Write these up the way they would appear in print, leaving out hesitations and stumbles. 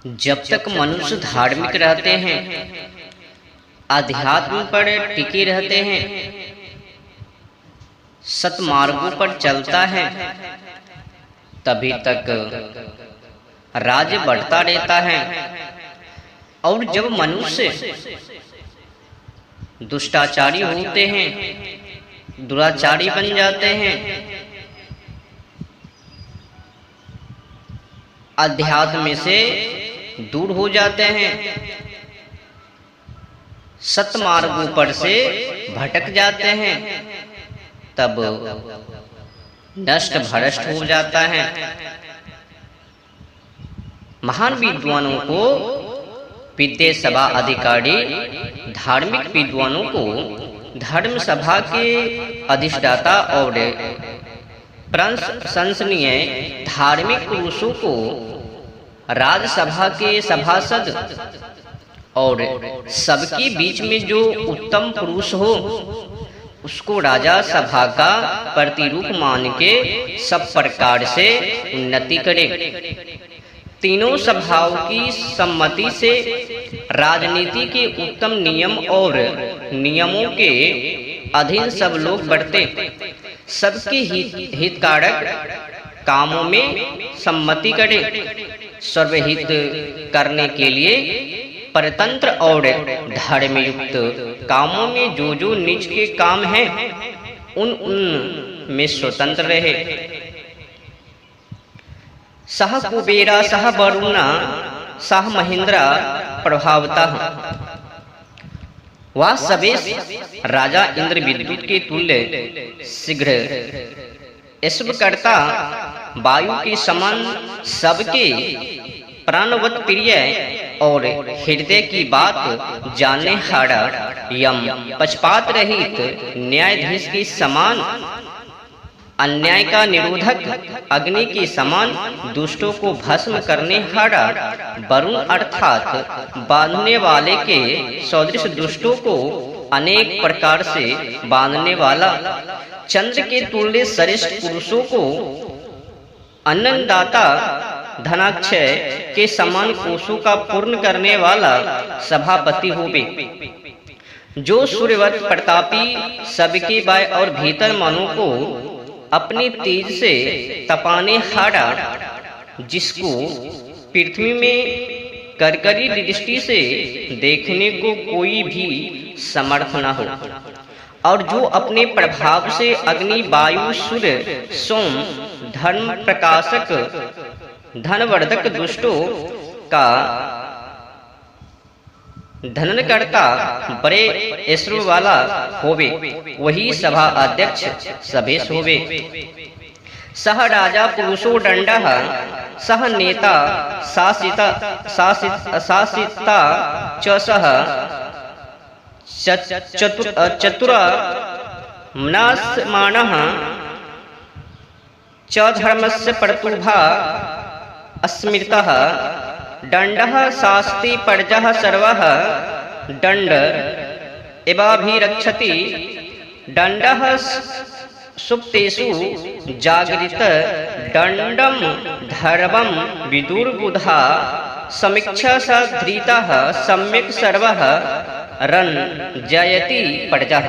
जब तक मनुष्य धार्मिक रहते हैं, अध्यात्म पर टिके रहते हैं, सतमार्गों पर चलता है, तभी तक राज्य बढ़ता रहता है। और जब मनुष्य दुष्टाचारी होते हैं, दुराचारी बन जाते हैं, अध्यात्म से दूर हो जाते हैं, सतमार्गों पर से भटक जाते हैं, तब नष्ट भ्रष्ट हो जाता है। महान विद्वानों को, विद्या सभा अधिकारी धार्मिक विद्वानों को धर्म सभा के अधिष्ठाता और प्रशंसनीय धार्मिक पुरुषों को राजसभा के सभासद और सबके बीच में जो उत्तम पुरुष हो उसको राजा सभा का प्रतिरूप मान के सब प्रकार से उन्नति करे। तीनों सभाओं की सम्मति से राजनीति के उत्तम नियम और नियमों के अधीन सब लोग बढ़ते, सबके हितकारक कामों में सम्मति करे। सर्वहित करने के लिए परतंत्र और धर्मयुक्त कामों में जो जो निज के काम हैं उन में स्वतंत्र रहे। सह कुबेरा सह वरुणा सह महेंद्रा प्रभावतः। वह सभी राजा इंद्र विद्युत के तुल्य शीघ्र ऐश्वर्यकर्ता वायु के समान सबके प्राणवत प्रिय और हृदय की बात जानने हारा यम पक्षपात रहित न्यायाधीश के समान, अन्याय का निरोधक अग्नि के समान दुष्टों को भस्म करने हारा वरुण अर्थात बांधने वाले के सदृश दुष्टों को अनेक प्रकार से बांधने वाला, चंद्र के तुल्य श्रेष्ठ पुरुषों को अन्नदाता धनाक्षय के समान कोषों का पूर्ण करने वाला सभापति होवे, जो सूर्यवत प्रतापी सबके बाय और भीतर मनों को अपनी तेज से तपाने हारा, जिसको पृथ्वी में करकरी दृष्टि से देखने को कोई भी समर्थ न हो, और जो अपने प्रभाव से अग्नि वायु सूर्य सोम धर्म प्रकाशक धनवर्धक दुष्टों का धनन करता बड़े ऐश्वर्य वाला होवे, वही सभा अध्यक्ष सभेश होवे। सह राजा पुरुषो दंडः सह नेता शासिता च सह चतुरा मनास्मानः च धर्मस्य प्रतुभा अस्मृतः। दंडः शास्ति पर्जः सर्वः दंड एवाभिरक्षति। दंडः सुप्तेषु जागृत दंडम धर्मं विदुर्बुधा। समीक्षा स धृतः सम्यक् सर्वः रन जयति पर्जः।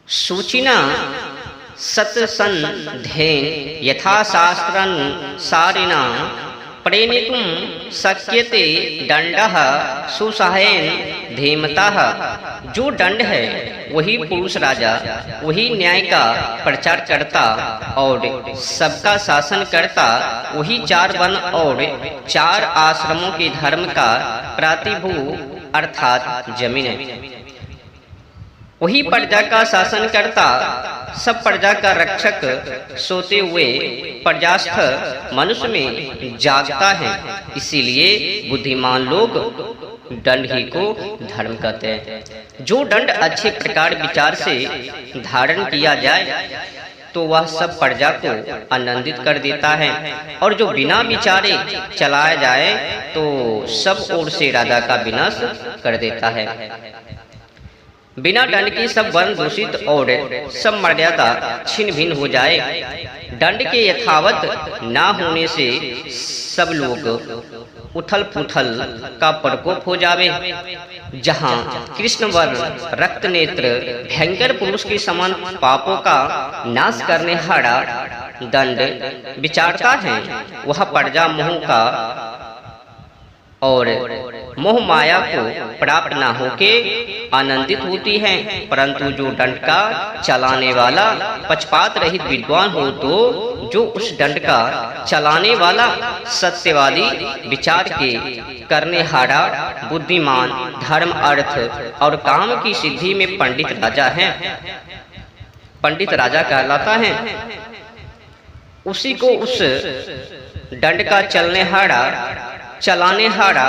सूचिना सत्सन्धेन यथा शास्त्रानुसारिणा प्रेणितुं शक्यते दंडः सुसहायेन धीमतः। जो दंड है वही पुरुष राजा, वही न्याय का प्रचार करता और सबका शासन करता, वही 4 वन और 4 आश्रमों के धर्म का प्रतिभू अर्थात जमीन है। वही प्रजा का शासन करता, सब प्रजा का रक्षक, सोते हुए प्रजास्थ मनुष्य में जागता है। इसीलिए बुद्धिमान लोग दंड ही को धर्म कहते हैं। जो दंड अच्छे प्रकार विचार से धारण किया जाए तो वह सब प्रजा को आनंदित कर देता है, और जो बिना विचारे चलाया जाए तो सब ओर से राजा का विनाश कर देता है। बिना दंड के सब वर्ण दूषित और सब मर्यादा छिन्न भिन्न हो जाए। दंड के यथावत ना होने से सब लोग उथल पुथल का प्रकोप हो जावे। जहाँ कृष्ण वर्ण रक्त नेत्र भयंकर पुरुष के समान पापों का नाश करने हारा दंड विचारता है, वह प्रजा मोह का और मोह माया को प्राप्त ना होके आनंदित होती है। परंतु जो दंड का चलाने वाला पक्षपात रहित विद्वान हो, तो जो उस दंड का चलाने वाला सत्यवादी विचार के करने हारा बुद्धिमान धर्म अर्थ और काम की सिद्धि में पंडित राजा है, पंडित राजा कहलाता है। उसी को उस दंड का चलाने हारा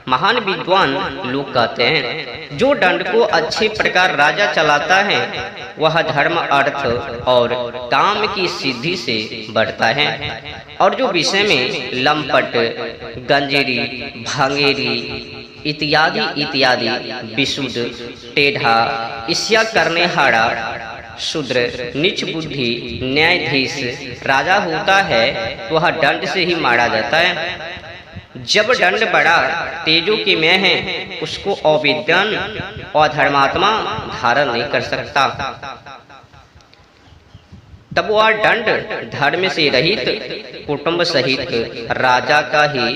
महान विद्वान लोग कहते हैं। जो दंड को अच्छे प्रकार राजा चलाता है, वह धर्म अर्थ और काम की सिद्धि से बढ़ता है। और जो विषय में लंपट गंजेरी भांगेरी इत्यादि विशुद्ध टेढ़ा ईर्ष्या करने हारा शूद्र नीच बुद्धि न्यायाधीश राजा होता है, वह दंड से ही मारा जाता है। जब दंड बड़ा तेजो के में है, उसको अविद्वान और धर्मात्मा धारण नहीं कर सकता। तब वह दंड धर्म से रहित कुटुंब सहित राजा का ही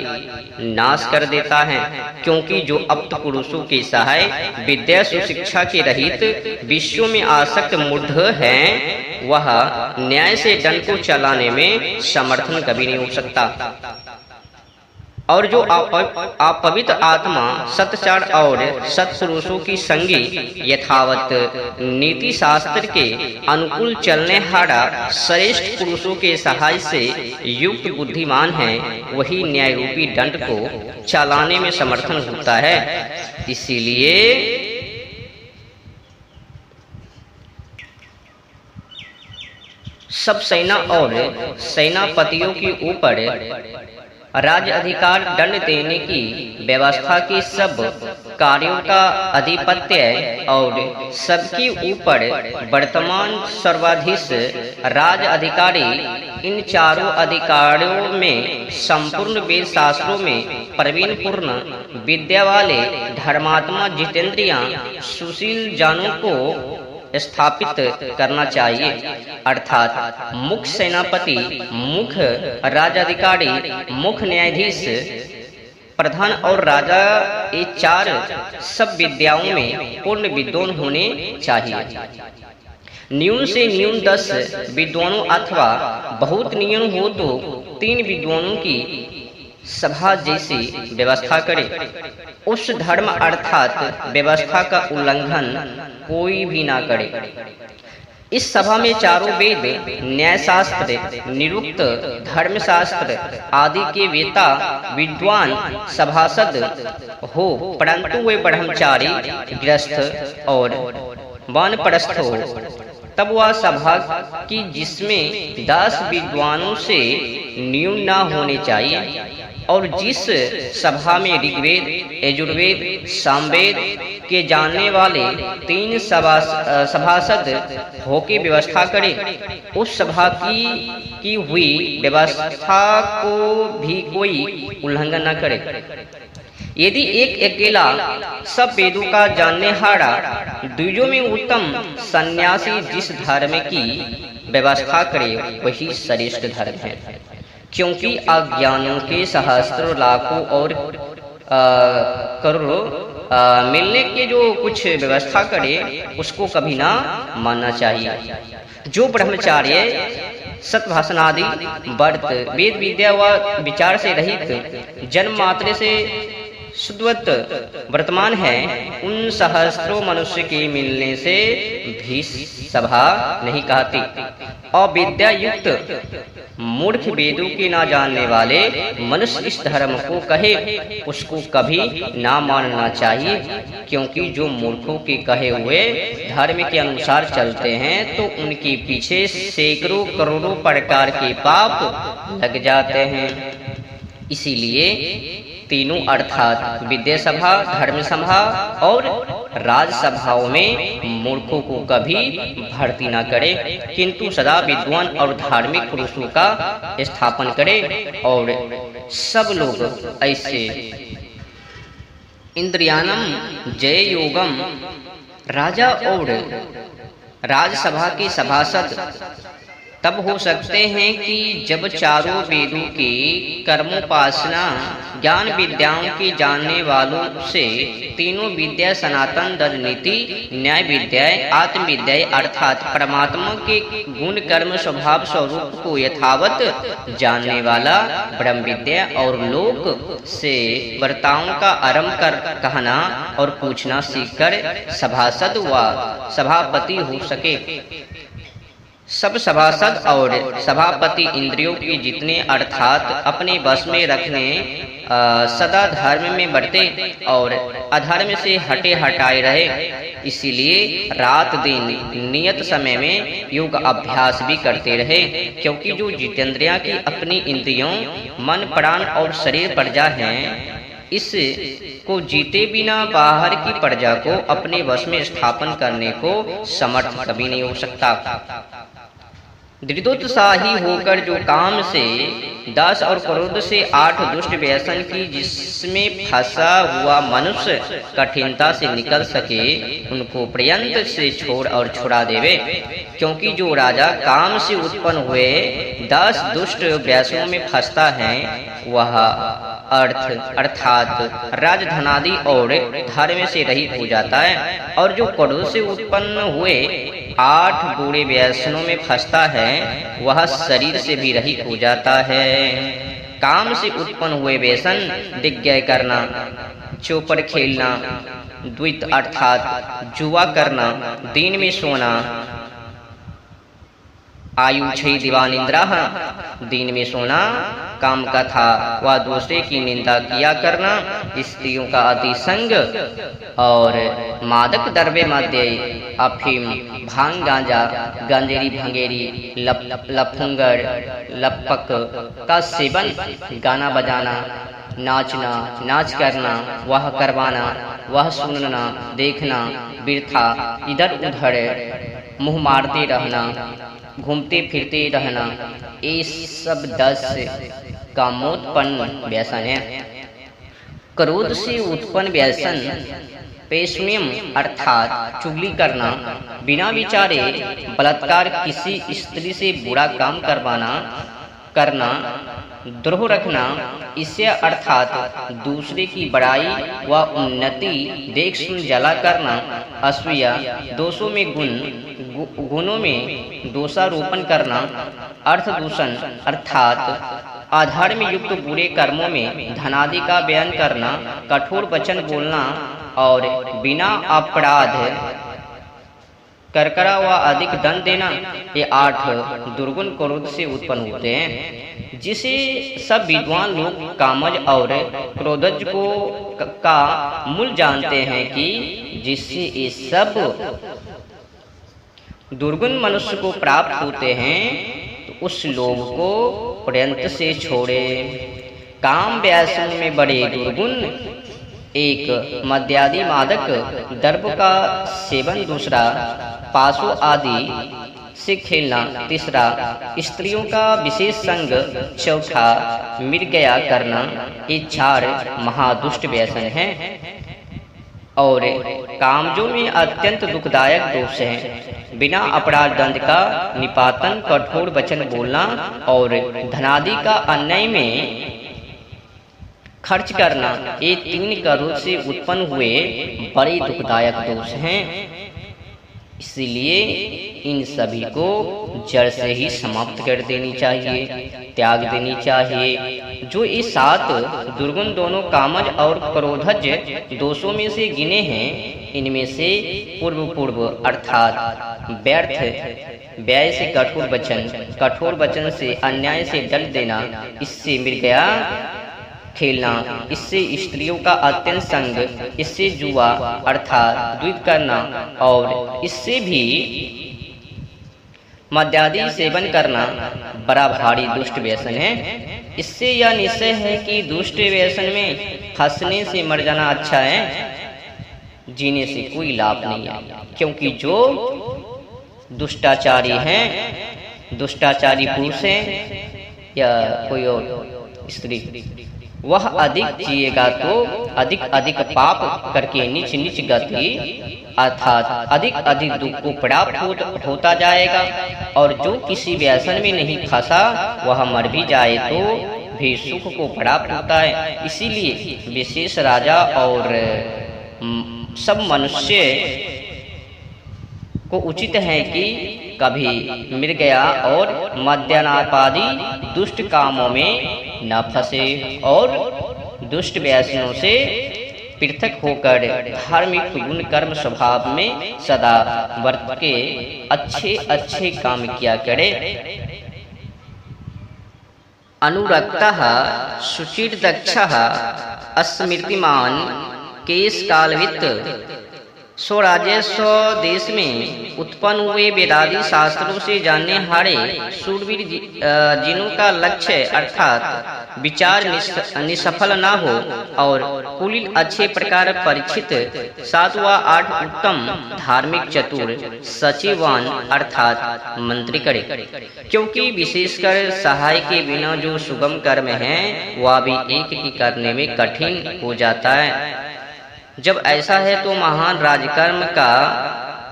नाश कर देता है। क्योंकि जो अप्त पुरुषों के सहाय विद्या सुशिक्षा के रहित विश्व में आसक्त मूढ़ हैं, वह न्याय से दंड को चलाने में समर्थन कभी नहीं हो सकता। और जो अपवित्र आत्मा सत्चार और सत्पुरुषों की संगी यथावत नीति शास्त्र के अनुकूल चलने हारा श्रेष्ठ पुरुषों के सहाय से युक्त बुद्धिमान है, वही न्याय रूपी दंड को चलाने में समर्थन होता है। इसीलिए सब सेना और सेनापतियों के ऊपर राज्य अधिकार दंड देने की व्यवस्था की सब कार्यों का आधिपत्य और सबके ऊपर वर्तमान सर्वाधीश राज्य अधिकारी इन चारों अधिकारियों में संपूर्ण वेद शास्त्रों में प्रवीण पूर्ण विद्या वाले धर्मात्मा जितेंद्रियां सुशील जानों को स्थापित करना चाहिए। अर्थात मुख्य सेनापति, मुख्य राजाधिकारी, मुख्य न्यायाधीश, प्रधान और राजा, ये चार सब विद्याओं में पूर्ण विद्वान होने चाहिए। न्यून से न्यून 10 विद्वानों अथवा बहुत न्यून हो तो 3 विद्वानों की सभा जैसी व्यवस्था करे। उस धर्म अर्थात व्यवस्था का उल्लंघन कोई भी ना करे। इस सभा में चारों वेद, न्याय शास्त्र, निरुक्त धर्मशास्त्र आदि के वेता विद्वान सभासद हो, परंतु वे ब्रह्मचारी, गृहस्थ और वानप्रस्थ हो। तब वह सभा की जिसमें 10 विद्वानों से न्यून न होने चाहिए। और जिस सभा में ऋग्वेद, यजुर्वेद, सामवेद के जानने वाले 3 सभासद होके व्यवस्था करे, उस सभा की हुई व्यवस्था को भी कोई उल्लंघन न करे। यदि एक अकेला सब वेदों का जानने हारा द्विजों में उत्तम सन्यासी जिस धर्म की व्यवस्था करे, वही श्रेष्ठ धर्म है। क्योंकि अज्ञानों के सहस्त्रों लाखों और करोड़ों मिलने के जो कुछ व्यवस्था करे, उसको कभी ना मानना चाहिए। जो ब्रह्मचार्य, सत्भाषण आदि व्रत, वेद विद्या व विचार से रहित जन्म मात्र से शुद्धवत वर्तमान है, उन सहस्त्रों मनुष्य के मिलने से भी सभा नहीं कहती। अविद्या युक्त मूर्ख, वेदों के ना जानने वाले मनुष्य इस धर्म को कहे, उसको कभी ना मानना चाहिए। क्योंकि जो मूर्खों के कहे हुए धर्म के अनुसार चलते हैं, तो उनके पीछे सैकड़ों करोड़ों प्रकार के पाप लग जाते हैं। इसीलिए तीनों अर्थात विद्या सभा, धर्म सभा और राजसभाओं में मूर्खों को कभी भर्ती न करे, किंतु सदा विद्वान और धार्मिक पुरुषों का स्थापन करे। और सब लोग ऐसे इंद्रियानम जय योगम राजा और राजसभा के सभासद तब हो सकते हैं कि जब चारों वेदों की कर्मोपासना ज्ञान विद्याओं के जानने वालों से तीनों विद्या सनातन नीति न्याय विद्याएं आत्मविद्याएं अर्थात परमात्मा के गुण कर्म स्वभाव स्वरूप को यथावत जानने वाला ब्रह्म विद्या और लोक से वार्ताओं का आरंभ कर कहना और पूछना सीखकर सभासद व सभापति हो सके। सब सभासद और सभापति इंद्रियों के जितने अर्थात अपने वश में रखने सदा धर्म में बढ़ते और अधर्म से हटे हटाए रहे। इसीलिए रात दिन नियत समय में योग अभ्यास भी करते रहे, क्योंकि जो जितेंद्रियां की अपनी इंद्रियों मन प्राण और शरीर प्रजा हैं, इस को जीते बिना बाहर की प्रजा को अपने वश में स्थापन करने को समर्थ कभी नहीं हो सकता। दृढ़ोत्साही होकर जो काम से 10 और क्रोध से 8 दुष्ट व्यसन की जिसमें फंसा हुआ मनुष्य कठिनता से निकल सके, उनको पर्यंत से छोड़ और छुड़ा देवे। क्योंकि जो राजा काम से उत्पन्न हुए 10 दुष्ट व्यसनों में फंसता है, वह अर्थ अर्थात राजधनादि और धर्म से रहित हो जाता है। और जो क्रोध से उत्पन्न हुए 8 बुरे व्यसनों में फंसता है, वह शरीर से भी रहित हो जाता है। काम से उत्पन्न हुए व्यसन दिग्गय करना, चौपड़ खेलना, द्वैत अर्थात जुआ करना, दिन में सोना, आयु छई दीवानिंद्रा, दिन में सोना, काम का था वह दूसरे की निंदा किया करना, स्त्रियों का अतिसंग और मादक द्रव्य मध्य अफीम, भांग, गांजा, गंजेरी, भंगेरी, लफंगर, लपक का सेवन, गाना बजाना, नाचना, नाच करना, वह करवाना, वह सुनना, देखना, वृथा इधर उधर मुंह मारते रहना, घूमते फिरते रहना, ये सब 10 कामोत्पन्न व्यसन है। क्रोध से उत्पन्न व्यसन पेशम्यम अर्थात चुगली करना, बिना विचारे बलात्कार, किसी स्त्री से बुरा काम करना, द्रोह रखना, इससे अर्थात दूसरे की बड़ाई व उन्नति देख सुन जला करना, असूया, दोषों में गुणों में दोषारोपण करना, अर्थ दूषण अर्थात आधार में युक्त बुरे कर्मों में धनादि का बयान करना, कठोर वचन बोलना और बिना अपराध करकरा व अधिक दंड देना, ये 8 दुर्गुण क्रोध से उत्पन्न होते हैं, जिसे सब विद्वान लोग कामज और क्रोधज को का मूल जानते हैं कि जिससे ये सब दुर्गुण मनुष्य को प्राप्त होते हैं, तो उस लोभ को पर्यंत से छोड़े। काम व्यासन में बड़े दुर्गुण, एक मद्यादि मादक द्रव्य का सेवन, दूसरा पासों आदि से खेलना, तीसरा स्त्रियों का विशेष संग, चौथा मृगया करना, ये 4 महादुष्ट व्यसन हैं। और कामजों में अत्यंत दुखदायक दोष हैं, बिना अपराध दंड का निपातन, कठोर वचन बोलना और धनादि का अन्याय में खर्च करना, ये 3 क्रोध से उत्पन्न हुए बड़े दुखदायक दोष हैं। इसलिए इन सभी को जड़ से ही समाप्त कर देनी चाहिए, त्याग देनी चाहिए। जो ये 7 दुर्गुण दोनों कामज और क्रोधज दोषों में से गिने हैं, इनमें से पूर्व अर्थात व्यर्थ व्यय से कठोर वचन से अन्याय से दंड देना, इससे मृगया खेलना, इससे स्त्रियों का अत्यंत संग, इससे जुआ अर्थात द्वैत करना और इससे भी मद्यादि सेवन करना बड़ा भारी दुष्ट व्यसन है। इससे यह निश्चय है कि दुष्ट व्यसन में फंसने से मर जाना अच्छा है, जीने से कोई लाभ नहीं है। क्योंकि जो दुष्टाचारी हैं, दुष्टाचारी पुरुष हैं या कोई और स्त्री, वह अधिक जिएगा तो अधिक अधिक पाप करके नीच नीच गति अर्थात अधिक अधिक दुख को प्राप्त होता जाएगा। और जो किसी व्यसन में नहीं फंसा वह मर भी जाए तो भी सुख को प्राप्त होता है। इसीलिए विशेष राजा और सब मनुष्य को उचित है कि कभी मृगया और मद्यपानादि दुष्ट कामों में न फंसे और दुष्ट व्यसनों से पृथक होकर धार्मिक गुण कर्म स्वभाव में सदा वर्त के अच्छे अच्छे काम किया करे। अनुरक्तः शुचिर्दक्षः अस्मृतिमान केश कालवित्त स्वराज्य स्वदेश में उत्पन्न हुए वेदादि शास्त्रों से जानने हारे शूरवीर जिनों का लक्ष्य अर्थात विचार निष्फल न हो और कुलीन अच्छे प्रकार परिचित 7 व 8 उत्तम धार्मिक चतुर सचिवान अर्थात मंत्री करे। क्योंकि विशेषकर सहाय के बिना जो सुगम कर्म है वह भी एक ही करने में कठिन हो जाता है। जब ऐसा है तो महान राजकर्म का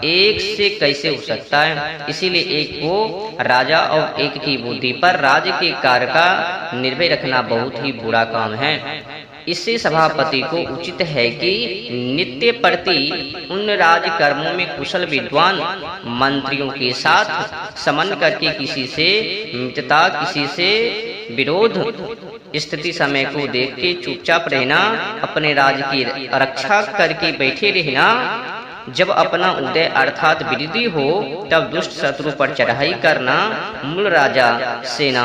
एक से कैसे हो सकता है। इसीलिए एक को राजा और एक की बुद्धि पर राज्य के कार्य का निर्भय रखना बहुत ही बुरा काम है। इससे सभापति को उचित है कि नित्य प्रति उन राजकर्मों में कुशल विद्वान मंत्रियों के साथ समन्वय करके किसी से मित्रता किसी से विरोध स्थिति समय को देख के चुपचाप रहना, अपने राज्य की रक्षा करके बैठे रहना। जब अपना उदय अर्थात वृद्धि हो तब दुष्ट शत्रु पर चढ़ाई करना, मूल राजा सेना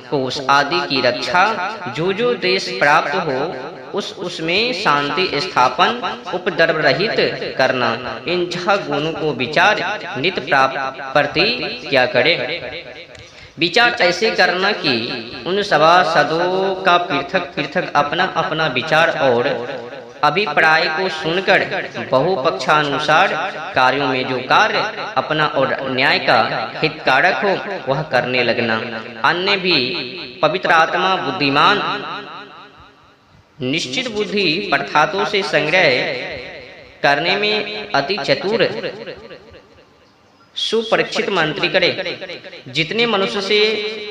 कोष आदि की रक्षा, जो देश प्राप्त हो उसमें शांति स्थापन, उपद्रव रहित करना, इन 6 गुणों को विचार नित प्राप्त प्रति क्या करे। विचार ऐसे करना कि उन सभासदों का पृथक पृथक अपना अपना विचार और अभिप्राय को सुनकर बहुपक्षानुसार कार्यों में जो कार्य अपना और न्याय का हितकारक हो वह करने लगना। अन्य भी पवित्र आत्मा बुद्धिमान निश्चित बुद्धि अर्थातों से संग्रह करने में अति चतुर सुपरीक्षित मंत्री करे। जितने मनुष्य से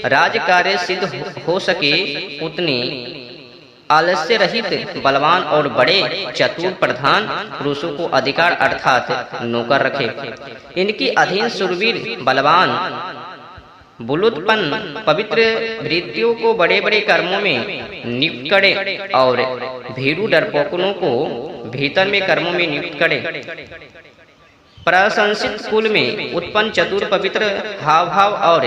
राज कार्य सिद्ध हो सके उतने आलस्य रहित बलवान और बड़े चतुर प्रधान पुरुषों को अधिकार अर्थात नौकर रखे। इनकी अधीन शूरवीर बलवान बुलुतपन पवित्र वृत्तियों को बड़े बड़े कर्मों में नियुक्त करे और भीरू डरपोकों को भीतर में कर्मों में नियुक्त करे। प्रशंसित कुल में उत्पन्न चतुर पवित्र हाव भाव और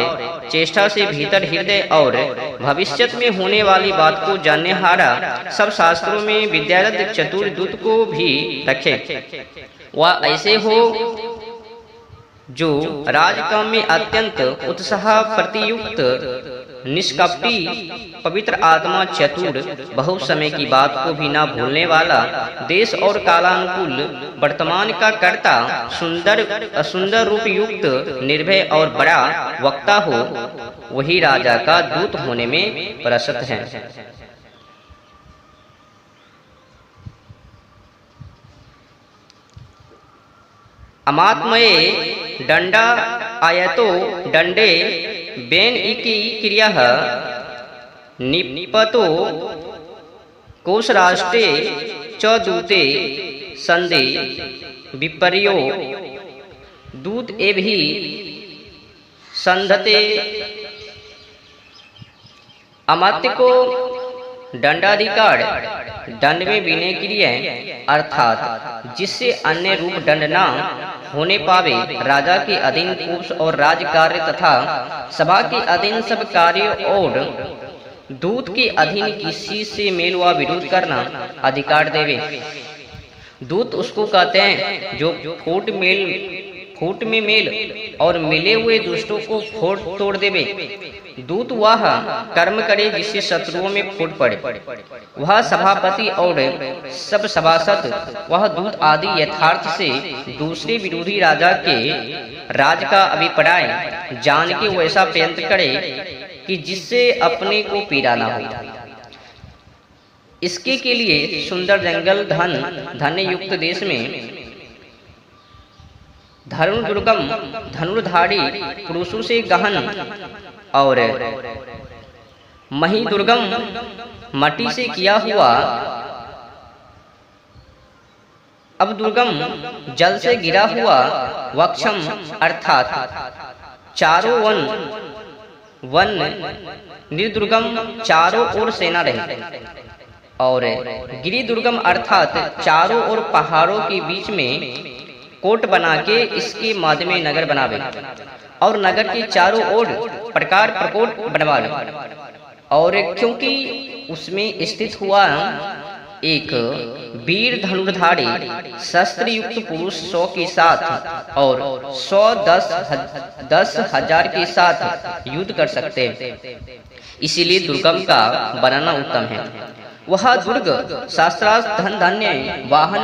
चेष्टा से भीतर हृदय और भविष्यत में होने वाली बात को जानने हारा सब शास्त्रों में विद्यारत चतुर दूत को भी रखे। वह ऐसे हो जो राजकाम में अत्यंत उत्साह प्रतियुक्त निष्कपटी पवित्र आत्मा चतुर बहुत समय की बात को भी ना भूलने वाला देश और कालानुकूल वर्तमान का कर्ता सुंदर रूप युक्त निर्भय और बड़ा वक्ता हो वही राजा का दूत होने में प्रसन्न है। अमात्मये दंडा आयतो दंडे बेन इति क्रिया निपतो कोशराष्ट्रे च दूते संदे विपर्यो दूत एवि संधते। अमात्य को दंडाधिकार दंड में विनय क्रिया अर्थात जिससे अन्य रूप दंड न होने पावे राजा के अधीन कोष और राज कार्य तथा सभा के अधीन सब कार्य और दूत के अधीन किसी से मेल व विरोध करना अधिकार देवे। दूत उसको कहते हैं जो फूट में मेल और मिले हुए दुष्टों को फोड़ तोड़ देवे। दूत वह कर्म करे जिससे शत्रुओं में फूट पड़े। वह सभापति और सब सभासद वह दूत आदि यथार्थ से दूसरे विरोधी राजा के राज का अभिप्राय जान के वैसा प्रयत्न करे कि जिससे अपने को पीड़ा न हो। इसके के लिए सुंदर जंगल, धन्य युक्त देश में दुर्गम धनुर्धारी पुरुषों से गहन और मही दुर्गम मट्टी से किया हुआ अब दुर्गम जल से गिरा हुआ वक्षम अर्थात चारों वन निर्दुर्गम चारों ओर सेना रही, और गिरी दुर्गम अर्थात चारों ओर पहाड़ों के बीच में कोट बना के इसके मध्य में नगर बनावे और नगर के चारों ओर प्रकार प्रकोट बनवावे। और क्योंकि उसमें स्थित हुआ एक वीर धनुर्धारी शस्त्र युक्त पुरुष 100 के साथ और 100 10,000 के साथ युद्ध कर सकते हैं, इसीलिए दुर्गम का बनाना उत्तम है। वह दुर्ग शास्त्रार्थ धन धान्य वाहन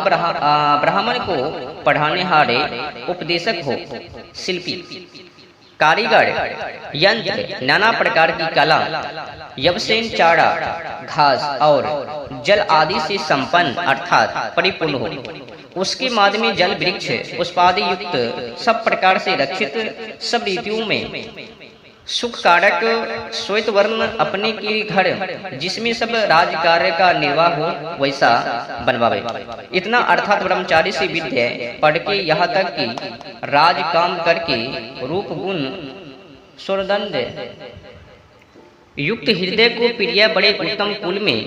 ब्राह्मण को पढ़ाने हारे उपदेशक हो, शिल्पी कारीगर यंत्र नाना प्रकार की कला यवसेन चारा घास और जल आदि से संपन्न अर्थात परिपूर्ण हो। उसके मध्य में जल वृक्ष पुष्पादि युक्त सब प्रकार से रक्षित, सब रीतियों में सुख कारक श्वेत वर्ण अपने के घर जिसमें सब राज कार्य का निर्वाह हो वैसा बनवावे। इतना अर्थात ब्रह्मचारी से विद्या पढ़ के यहाँ तक कि राज काम करके रूप गुण सुरदंड युक्त हृदय को प्रिय बड़े उत्तम कुल में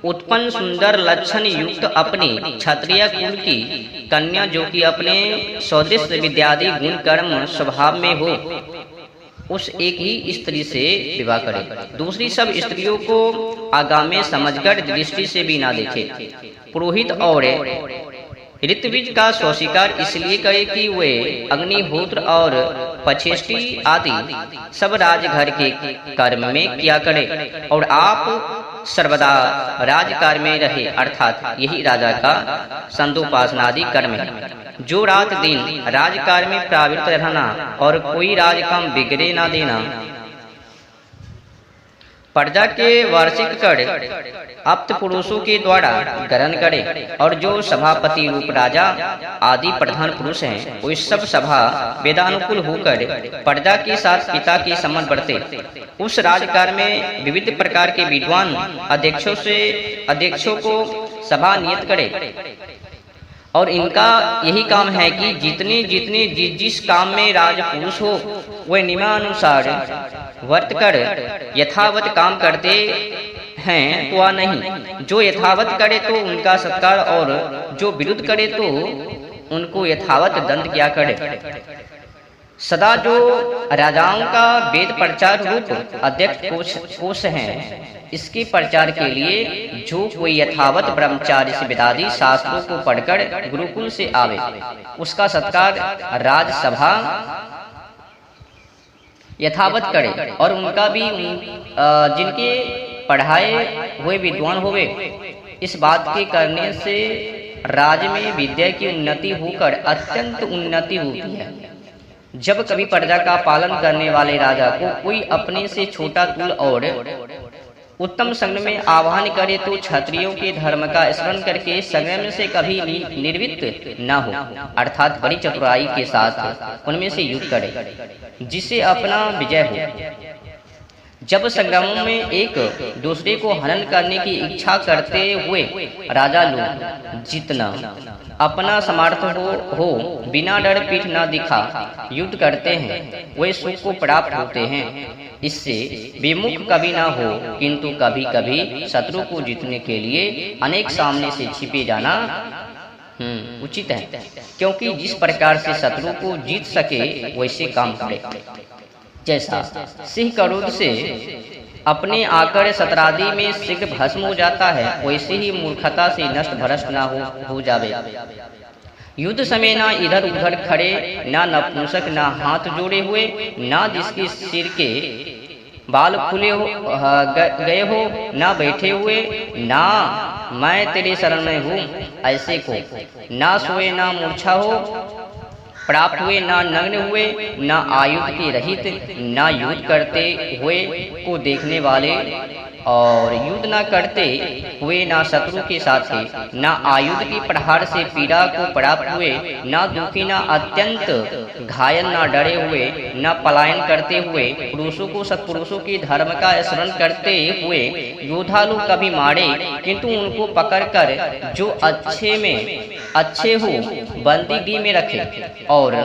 उत्पन्न सुंदर लक्षण युक्त अपने क्षत्रिय कुल की कन्या जो कि अपने सौदृश विद्यादि गुण कर्म स्वभाव में हो उस एक ही स्त्री से विवाह करे, दूसरी सब स्त्रियों को आगामे समझकर दृष्टि से भी ना देखे। पुरोहित और ऋत्विज का स्वीकार इसलिए करे कि वे अग्निहोत्र और पछेष्टि आदि सब राजघर के कर्म में किया करे और आप सर्वदा राजकार्य में रहे, अर्थात यही राजा का संदोपासनादि कर्म है। जो रात दिन राजकार्य में प्रवृत्त रहना और कोई राजकाम बिगड़े ना देना, प्रजा के वार्षिक कर आप्त पुरुषों के द्वारा ग्रहण करे, और जो सभापति रूप राजा आदि प्रधान पुरुष हैं वे सब सभा वेदानुकूल होकर प्रजा के साथ पिता के समान बढ़ते। उस राजकार्य में विविध प्रकार के विद्वान अध्यक्षों को सभा नियत करे, और इनका यही काम है कि जितने जिस काम में राजपुरुष हो वे नियमानुसार वर्त कर यथावत काम करते हैं तो वह नहीं, जो यथावत करे तो उनका सत्कार और जो विरुद्ध करे तो उनको यथावत दंड किया करे। सदा जो राजाओं का वेद प्रचार रूप अध्यक्ष कोश हैं, इसके प्रचार के लिए जो कोई यथावत ब्रह्मचार्य से वेदादि शास्त्रों को पढ़कर गुरुकुल से आवे उसका सत्कार राजसभा यथावत करे, और उनका भी जिनके पढ़ाए हुए विद्वान होवे। इस बात के करने से राज्य में विद्या की उन्नति होकर अत्यंत उन्नति होती है। जब कभी प्रजा का पालन करने वाले राजा को कोई अपने से छोटा तुल और उत्तम संग में आह्वान करे तो क्षत्रियों के धर्म का स्मरण करके संग्राम से कभी निर्वृत्त न हो, अर्थात बड़ी चतुराई के साथ उनमें से युद्ध करे जिससे अपना विजय हो। जब संग्रामों में एक दूसरे को हनन करने की इच्छा करते हुए राजा लोग जितना अपना समर्थ हो बिना डर पीठ न दिखा युद्ध करते हैं वे सुख को प्राप्त होते हैं। इससे विमुख कभी ना हो, किंतु कभी कभी शत्रु को जीतने के लिए अनेक सामने से छिपे जाना उचित है, क्योंकि जिस प्रकार से शत्रु को जीत सके वैसे काम करे। जैसा सिंह क्रोध से अपने आकर सतरादि में शीघ्र भस्म हो जाता है, वैसे ही मूर्खता से नष्ट भ्रष्ट ना हो जावे। युद्ध समय ना इधर उधर खड़े, ना नपुंसक, ना हाथ जोड़े हुए, ना जिसके सिर के बाल खुले गए हो, ना बैठे हुए, ना मैं तेरे शरण में हूँ ऐसे को, ना सोए ना मूर्छा हो प्राप्त हुए, ना नग्न हुए, ना आयुध के रहित, ना युद्ध करते हुए को देखने वाले, और युद्ध न करते हुए ना शत्रु के साथ, ना आयुध के प्रहार से पीड़ा को प्राप्त हुए, ना दुखी, ना अत्यंत घायल, ना डरे हुए, ना पलायन करते हुए, पुरुषों को सत्पुरुषों के धर्म का स्मरण करते हुए योद्धा लोग कभी मारे, किंतु उनको पकड़कर जो अच्छे में अच्छे हो बंदीगृह में रखे, और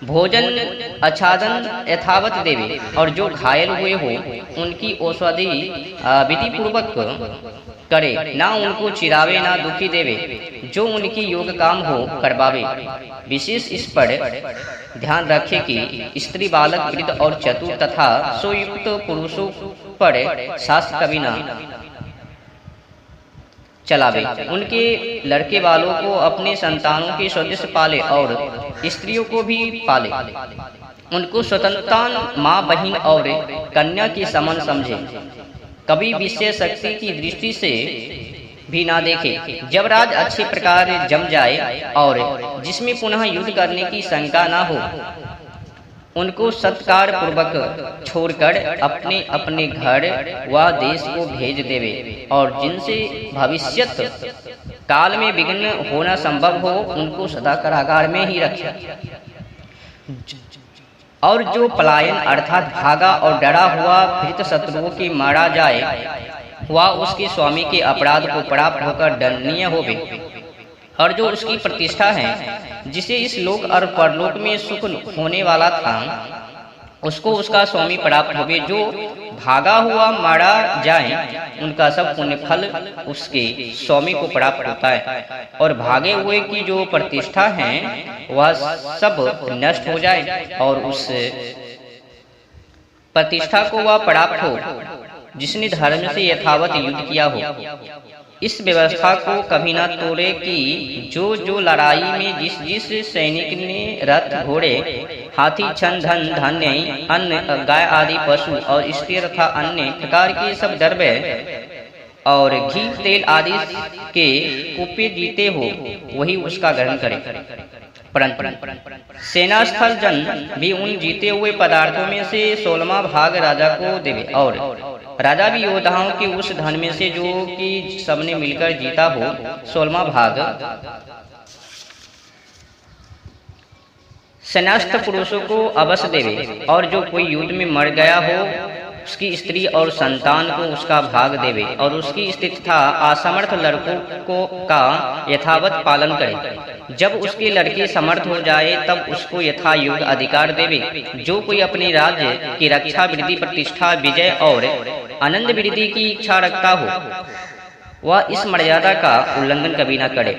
भोजन आच्छादन यथावत देवे, और जो घायल हुए हो उनकी औषधि विधि पूर्वक करे, ना उनको चिरावे ना दुखी देवे, जो उनकी योग काम हो करवावे। विशेष इस पर ध्यान रखे कि स्त्री, बालक, वृद्ध और चतुर तथा सुयुक्त पुरुषों पर शास्त्र कभी ना चलावे, उनके लड़के वालों को अपने संतानों के सदृश पाले और स्त्रियों को भी पाले, उनको स्वतंत्रता माँ, बहन और कन्या के समान समझे, कभी विषय शक्ति की दृष्टि से भी ना देखे। जब राज अच्छे प्रकार जम जाए और जिसमें पुनः युद्ध करने की शंका ना हो, उनको सत्कार पूर्वक छोड़कर अपने अपने घर व देश को भेज देवे, और जिनसे भविष्यत काल में विघ्न होना संभव हो उनको सदा कारागार में ही रखे। और जो पलायन अर्थात भागा और डरा हुआ फिर शत्रुओं की मारा जाए, वह उसके स्वामी के अपराध को प्राप्त होकर दंडनीय होवे, और जो उसकी प्रतिष्ठा है, जिसे इस लोक और परलोक में सुख होने वाला था, उसको उसका स्वामी प्राप्त होवे। जो भागा हुआ मारा जाए, उनका सब पुण्य फल उसके स्वामी को प्राप्त होता है, और भागे हुए की जो प्रतिष्ठा है वह सब नष्ट हो जाए, और उस प्रतिष्ठा को वह प्राप्त हो जिसने धर्म से यथावत युद्ध किया हो। इस व्यवस्था को कभी न तोड़े कि जो जो लड़ाई में जिस जिस सैनिक ने रथ, घोड़े, हाथी, छन, धन, धान्य, अन्न, गाय आदि पशु और स्त्री तथा अन्य प्रकार के सब द्रव्य और घी, तेल आदि के कुपे जीते हो, वही उसका ग्रहण करे। परंतु सेनास्थल जन भी उन जीते हुए पदार्थों में से 16वां भाग राजा को देवे, और राजा भी योद्धाओं के उस धन में से जो कि सबने मिलकर जीता हो 16वां भाग सेनास्थ पुरुषों को अवश्य देवे, और जो कोई युद्ध में मर गया हो उसकी स्त्री और संतान को उसका भाग देवे, और उसकी स्त्री तथा असमर्थ लड़कों को का यथावत पालन करे। जब उसके लड़के समर्थ हो जाए तब उसको यथा योग्य अधिकार देवे। जो कोई अपने राज्य की रक्षा, वृद्धि, प्रतिष्ठा, विजय और आनंद वृद्धि की इच्छा रखता हो, वह इस मर्यादा का उल्लंघन कभी न करे।